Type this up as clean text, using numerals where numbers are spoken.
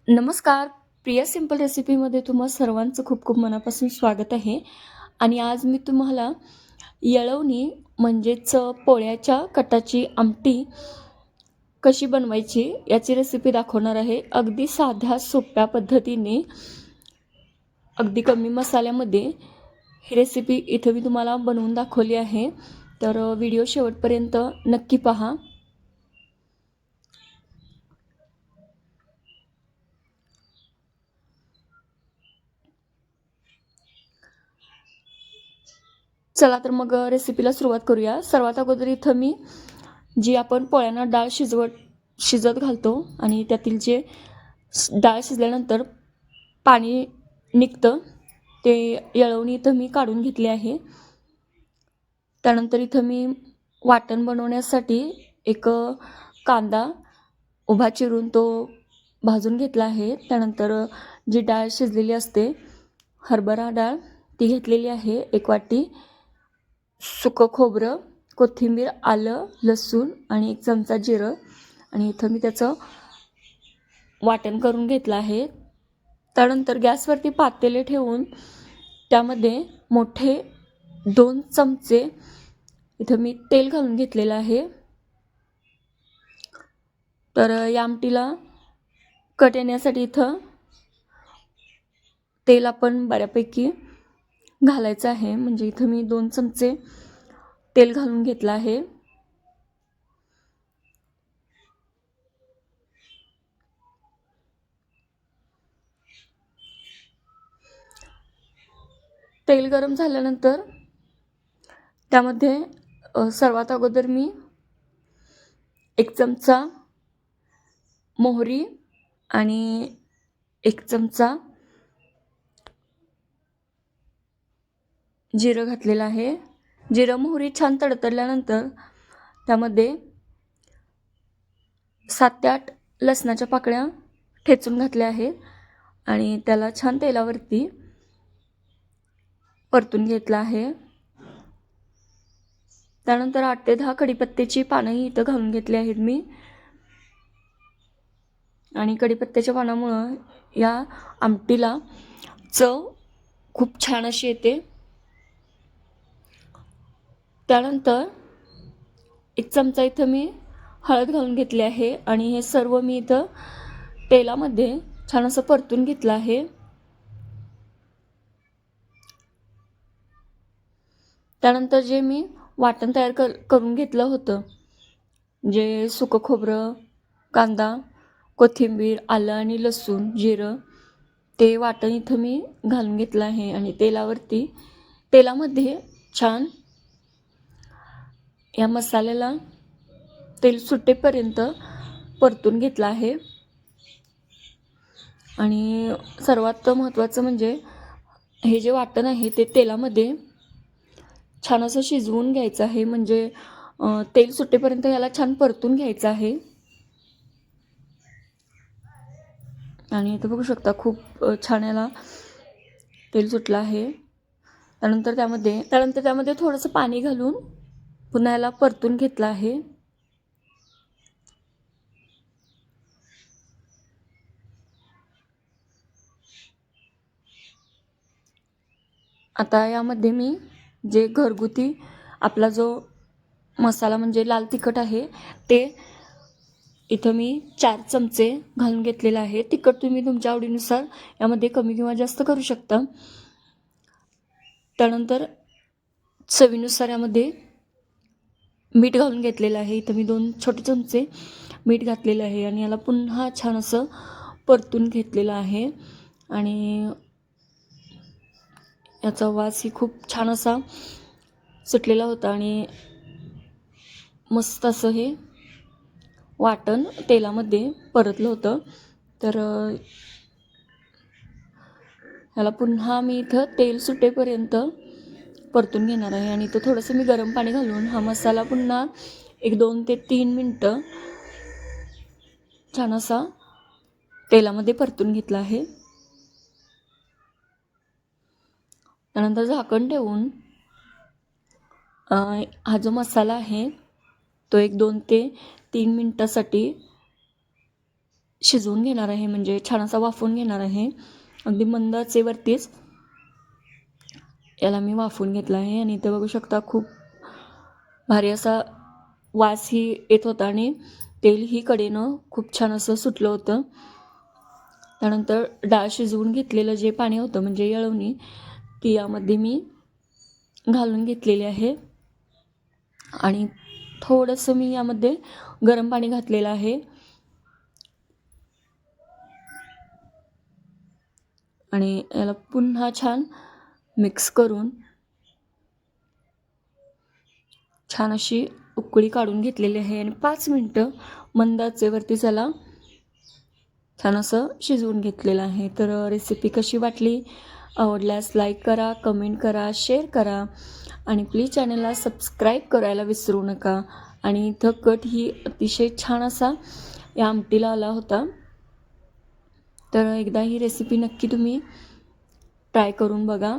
नमस्कार. प्रिया सिंपल रेसिपीमध्ये तुम्हा सर्वांचं खूप खूप मनापासून स्वागत आहे. आणि आज मी तुम्हाला येळवणी म्हणजेच पोळ्याच्या कटाची आमटी कशी बनवायची याची रेसिपी दाखवणार आहे. अगदी साध्या सोप्या पद्धतीने, अगदी कमी मसाल्यामध्ये ही रेसिपी इथं मी तुम्हाला बनवून दाखवली आहे. तर व्हिडिओ शेवटपर्यंत नक्की पहा. चला तर मग रेसिपीला सुरुवात करूया. सर्वात अगोदर इथं मी जी आपण पोळ्यांना डाळ शिजत घालतो आणि त्यातील जे डाळ शिजल्यानंतर पाणी निघतं ते येळवणी इथं मी काढून घेतले आहे. त्यानंतर इथं मी वाटण बनवण्यासाठी एक कांदा उभा चिरून तो भाजून घेतला आहे. त्यानंतर जी डाळ शिजलेली असते हरभरा डाळ ती घेतलेली आहे 1 वाटी. सुकं खोबरं, कोथिंबीर, आलं, लसूण आणि 1 चमचा जिरं आणि इथं मी त्याचं वाटण करून घेतलं आहे. त्यानंतर गॅसवरती पातेले ठेवून त्यामध्ये मोठे 2 चमचे इथं मी तेल घालून घेतलेलं आहे. तर या आमटीला कट येण्यासाठी इथं तेल आपण बऱ्यापैकी घालायचं आहे. म्हणजे इथं मी 2 चमचे तेल घालून घेतलं आहे. तेल गरम झाल्यानंतर त्यामध्ये सर्वात अगोदर मी 1 चमचा मोहरी आणि 1 चमचा जिरं घातलेलं आहे. जिरं मोहरी छान तडतडल्यानंतर त्यामध्ये 7 ते 8 लसणाच्या पाकळ्या ठेचून घातल्या आहेत आणि त्याला छान तेलावरती परतून घेतलं आहे. त्यानंतर 8 ते 10 कढीपत्त्याची पानंही इथं घालून घेतली आहेत मी. आणि कढीपत्त्याच्या पानामुळं या आमटीला चव खूप छान अशी येते. त्यानंतर 1 चमचा इथं मी हळद घालून घेतली आहे आणि हे सर्व मी इथं तेलामध्ये छान असं परतून घेतलं आहे. त्यानंतर जे मी वाटण तयार करून घेतलं होतं, जे सुकं खोबरं, कांदा, कोथिंबीर, आलं आणि लसूण, जिरं, ते वाटण इथं मी घालून घेतलं आहे आणि तेलामध्ये छान या मसाल्याला तेल सुटेपर्यंत परतून घेतलं आहे. आणि सर्वात महत्त्वाचं म्हणजे हे जे वाटण आहे ते तेलामध्ये छान असं शिजवून घ्यायचं आहे. म्हणजे तेल सुटेपर्यंत याला छान परतून घ्यायचं आहे. आणि इथं बघू शकता खूप छान याला तेल सुटलं आहे. त्यानंतर त्यामध्ये थोडंसं पाणी घालून पुन्हा याला परतून घेतलं आहे. आता यामध्ये मी जे घरगुती आपला जो मसाला म्हणजे लाल तिखट आहे ते इथं मी 4 चमचे घालून घेतलेलं आहे. तिखट तुम्ही तुमच्या आवडीनुसार यामध्ये कमी किंवा जास्त करू शकता. त्यानंतर चवीनुसार यामध्ये मीठ घालून घेतलेलं आहे. इथं मी 2 छोटे चमचे मीठ घातलेलं आहे आणि याला पुन्हा छान असं परतून घेतलेलं आहे. आणि याचा वासही खूप छान असा सुटलेला होता आणि मस्त असं हे वाटण तेलामध्ये परतलं होतं. तर ह्याला पुन्हा मी इथं तेल सुटेपर्यंत परतून घेणार आहे. आणि इथं थोडंसं मी गरम पाणी घालून हा मसाला पुन्हा 2 ते 3 मिनटं छान असा तेलामध्ये परतून घेतला आहे. त्यानंतर झाकण ठेवून हा जो मसाला आहे तो 2 ते 3 मिनटासाठी शिजवून घेणार आहे, म्हणजे छान असा वाफवून घेणार आहे. अगदी मंद आचेवरतीच याला मी वाफवून घेतला आहे. आणि इथं बघू शकता खूप भारी असा वासही येत होता आणि तेलही कडेनं खूप छान असं सुटलं होतं. त्यानंतर डाळ शिजवून घेतलेलं जे पाणी होतं म्हणजे येळवणी, ती यामध्ये मी घालून घेतलेली आहे. आणि थोडंसं मी यामध्ये गरम पाणी घातलेलं आहे. आणि याला पुन्हा छान मिक्स करून छान अशी उकळी काढून घेतलेली आहे. आणि 5 मिनटं मंद आचेवरती त्याला छान असं शिजवून घेतलेलं आहे. तर रेसिपी कशी वाटली, आवडल्यास लाईक करा, कमेंट करा, शेअर करा आणि प्लीज चॅनलला सबस्क्राईब करायला विसरू नका. आणि इथं कट ही अतिशय छान असा या आमटीला आला होता. तर एकदा ही रेसिपी नक्की तुम्ही ट्राय करून बघा.